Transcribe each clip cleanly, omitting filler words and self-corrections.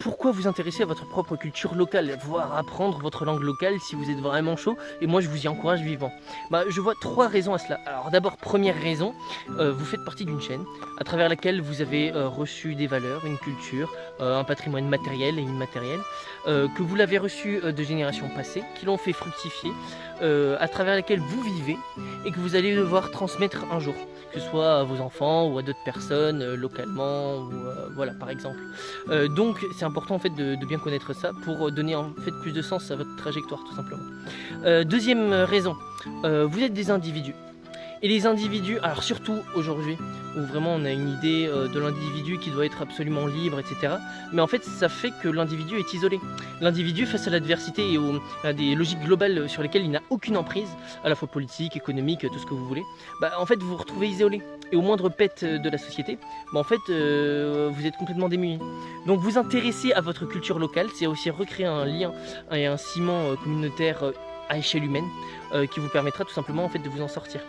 Pourquoi vous intéresser à votre propre culture locale, voire apprendre votre langue locale si vous êtes vraiment chaud? Et moi je vous y encourage vivement. Je vois trois raisons à cela. Alors d'abord, première raison, vous faites partie d'une chaîne à travers laquelle vous avez reçu des valeurs, une culture, un patrimoine matériel et immatériel, que vous l'avez reçu de générations passées, qui l'ont fait fructifier, à travers laquelle vous vivez et que vous allez devoir transmettre un jour, que ce soit à vos enfants ou à d'autres personnes localement, ou voilà par exemple. Donc c'est important en fait de bien connaître ça pour donner en fait plus de sens à votre trajectoire tout simplement. Deuxième raison, vous êtes des individus. Et les individus, alors surtout aujourd'hui, où vraiment on a une idée de l'individu qui doit être absolument libre, etc. Mais en fait, ça fait que l'individu est isolé. L'individu, face à l'adversité et à des logiques globales sur lesquelles il n'a aucune emprise, à la fois politique, économique, tout ce que vous voulez, en fait, vous vous retrouvez isolé. Et au moindre pet de la société, en fait, vous êtes complètement démuni. Donc vous intéresser à votre culture locale, c'est aussi recréer un lien et un ciment communautaire à échelle humaine qui vous permettra tout simplement en fait, de vous en sortir.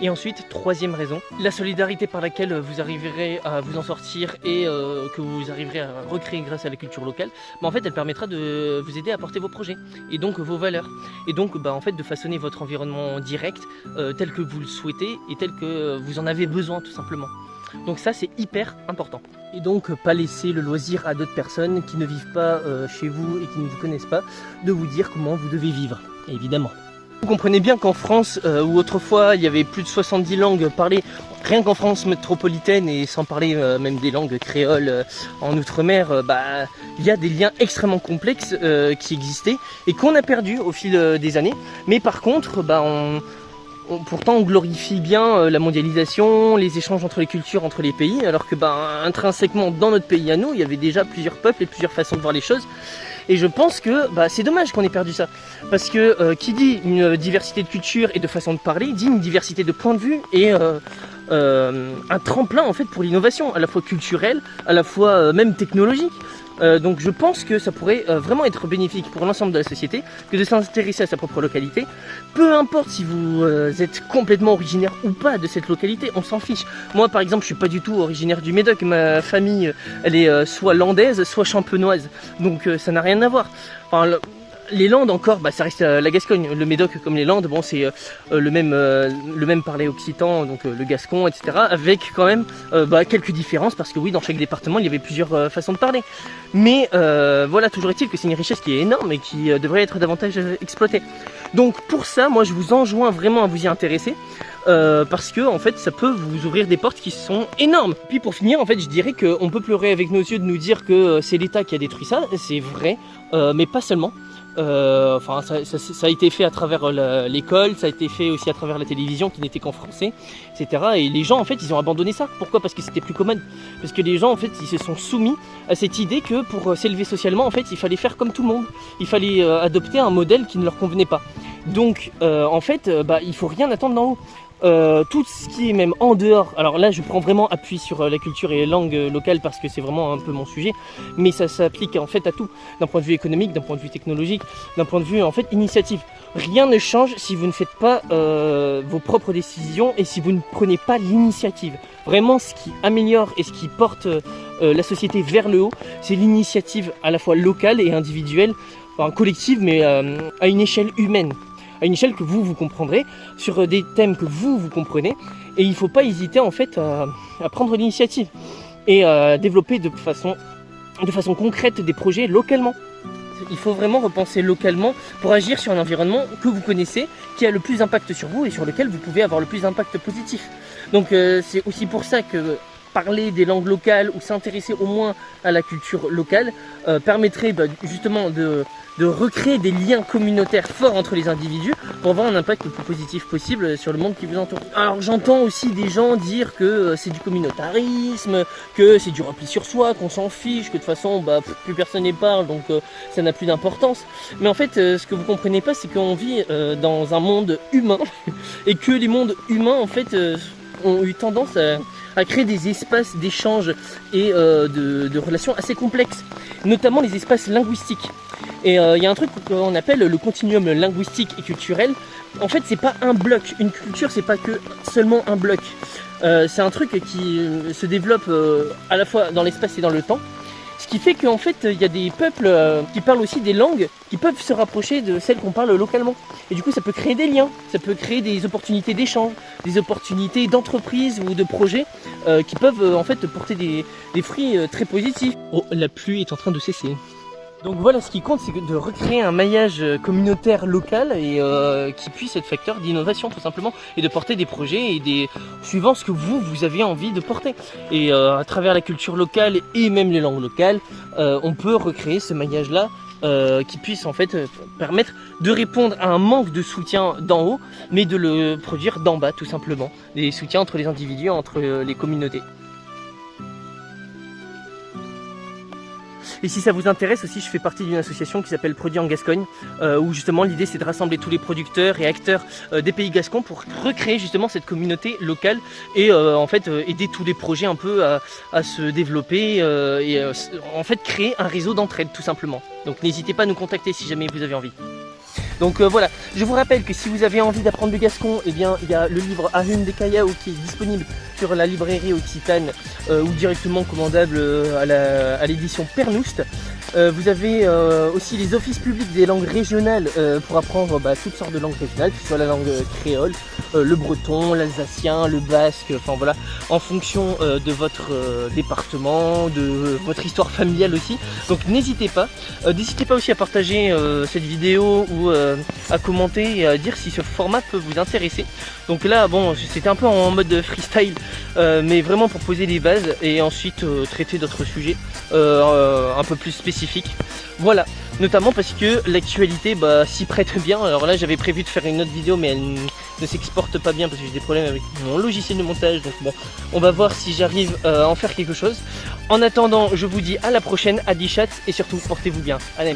Et ensuite, troisième raison, la solidarité par laquelle vous arriverez à vous en sortir et que vous arriverez à recréer grâce à la culture locale, en fait elle permettra de vous aider à porter vos projets et donc vos valeurs. Et donc en fait de façonner votre environnement direct tel que vous le souhaitez et tel que vous en avez besoin tout simplement. Donc ça c'est hyper important. Et donc pas laisser le loisir à d'autres personnes qui ne vivent pas chez vous et qui ne vous connaissent pas de vous dire comment vous devez vivre, évidemment. Vous comprenez bien qu'en France, où autrefois il y avait plus de 70 langues parlées, rien qu'en France métropolitaine et sans parler même des langues créoles en outre-mer, il y a des liens extrêmement complexes qui existaient et qu'on a perdus au fil des années. Mais par contre, pourtant on glorifie bien la mondialisation, les échanges entre les cultures, entre les pays, alors que intrinsèquement dans notre pays à nous, il y avait déjà plusieurs peuples et plusieurs façons de voir les choses. Et je pense que c'est dommage qu'on ait perdu ça. Parce que qui dit une diversité de culture et de façon de parler, dit une diversité de points de vue et un tremplin en fait pour l'innovation, à la fois culturelle, à la fois même technologique. Donc je pense que ça pourrait vraiment être bénéfique pour l'ensemble de la société que de s'intéresser à sa propre localité. Peu importe si vous êtes complètement originaire ou pas de cette localité, on s'en fiche. Moi par exemple je suis pas du tout originaire du Médoc, ma famille elle est soit landaise, soit champenoise, donc ça n'a rien à voir. Enfin, les Landes encore, ça reste la Gascogne. Le Médoc comme les Landes, c'est le même parler occitan, donc le gascon, etc. Avec quand même quelques différences, parce que oui, dans chaque département, il y avait plusieurs façons de parler. Mais voilà, toujours est-il que c'est une richesse qui est énorme et qui devrait être davantage exploitée. Donc pour ça, moi je vous enjoins vraiment à vous y intéresser. Parce que en fait ça peut vous ouvrir des portes qui sont énormes. Puis pour finir, en fait je dirais qu'on peut pleurer avec nos yeux de nous dire que c'est l'État qui a détruit ça, c'est vrai, mais pas seulement. Ça a été fait à travers l'école, ça a été fait aussi à travers la télévision qui n'était qu'en français, etc. Et les gens en fait ils ont abandonné ça. Pourquoi? Parce que c'était plus commode. Parce que les gens en fait ils se sont soumis à cette idée que pour s'élever socialement en fait il fallait faire comme tout le monde. Il fallait adopter un modèle qui ne leur convenait pas. Donc en fait il faut rien attendre d'en haut. Tout ce qui est même en dehors, alors là je prends vraiment appui sur la culture et les langues locales parce que c'est vraiment un peu mon sujet, mais ça s'applique en fait à tout, d'un point de vue économique, d'un point de vue technologique, d'un point de vue en fait initiative. Rien ne change si vous ne faites pas vos propres décisions et si vous ne prenez pas l'initiative. Vraiment ce qui améliore et ce qui porte la société vers le haut, c'est l'initiative à la fois locale et individuelle, enfin collective, mais à une échelle humaine. À une échelle que vous comprendrez, sur des thèmes que vous comprenez, et il ne faut pas hésiter en fait à prendre l'initiative et à développer de façon concrète des projets localement. Il faut vraiment repenser localement pour agir sur un environnement que vous connaissez, qui a le plus d'impact sur vous et sur lequel vous pouvez avoir le plus d'impact positif. Donc c'est aussi pour ça que parler des langues locales ou s'intéresser au moins à la culture locale permettrait justement de recréer des liens communautaires forts entre les individus pour avoir un impact le plus positif possible sur le monde qui vous entoure. Alors j'entends aussi des gens dire que c'est du communautarisme, que c'est du repli sur soi, qu'on s'en fiche, que de toute façon plus personne n'y parle donc ça n'a plus d'importance. Mais en fait ce que vous comprenez pas c'est qu'on vit dans un monde humain et que les mondes humains en fait ont eu tendance à créer des espaces d'échange et de relations assez complexes, notamment les espaces linguistiques. Et il y a un truc qu'on appelle le continuum linguistique et culturel. En fait, c'est pas un bloc. Une culture, c'est pas que seulement un bloc. C'est un truc qui se développe à la fois dans l'espace et dans le temps. Ce qui fait qu'en fait il y a des peuples qui parlent aussi des langues qui peuvent se rapprocher de celles qu'on parle localement. Et du coup ça peut créer des liens, ça peut créer des opportunités d'échange, des opportunités d'entreprise ou de projets qui peuvent en fait porter des fruits très positifs. Oh, la pluie est en train de cesser. Donc voilà, ce qui compte, c'est de recréer un maillage communautaire local et qui puisse être facteur d'innovation tout simplement, et de porter des projets et suivant ce que vous avez envie de porter. Et à travers la culture locale et même les langues locales, on peut recréer ce maillage-là qui puisse en fait permettre de répondre à un manque de soutien d'en haut, mais de le produire d'en bas tout simplement. Des soutiens entre les individus, entre les communautés. Et si ça vous intéresse aussi, je fais partie d'une association qui s'appelle Produits en Gascogne, où justement l'idée c'est de rassembler tous les producteurs et acteurs des pays gascons pour recréer justement cette communauté locale et en fait aider tous les projets un peu à se développer et en fait créer un réseau d'entraide tout simplement. Donc n'hésitez pas à nous contacter si jamais vous avez envie. Donc voilà, je vous rappelle que si vous avez envie d'apprendre le gascon, eh bien il y a le livre Ahun de Kayao qui est disponible sur la librairie Occitane ou directement commandable à l'édition Pernoust. Vous avez aussi les offices publics des langues régionales pour apprendre toutes sortes de langues régionales, que ce soit la langue créole, le breton, l'alsacien, le basque, enfin voilà, en fonction de votre département, de votre histoire familiale aussi. Donc n'hésitez pas aussi à partager cette vidéo ou à commenter et à dire si ce format peut vous intéresser. Donc là bon, c'était un peu en mode freestyle, mais vraiment pour poser les bases et ensuite traiter d'autres sujets un peu plus spécifiques. Voilà, notamment parce que l'actualité s'y prête bien. Alors là j'avais prévu de faire une autre vidéo mais elle ne s'exporte pas bien parce que j'ai des problèmes avec mon logiciel de montage. Donc bon, on va voir si j'arrive à en faire quelque chose. En attendant, je vous dis à la prochaine, à 10 chats et surtout portez-vous bien. Allez.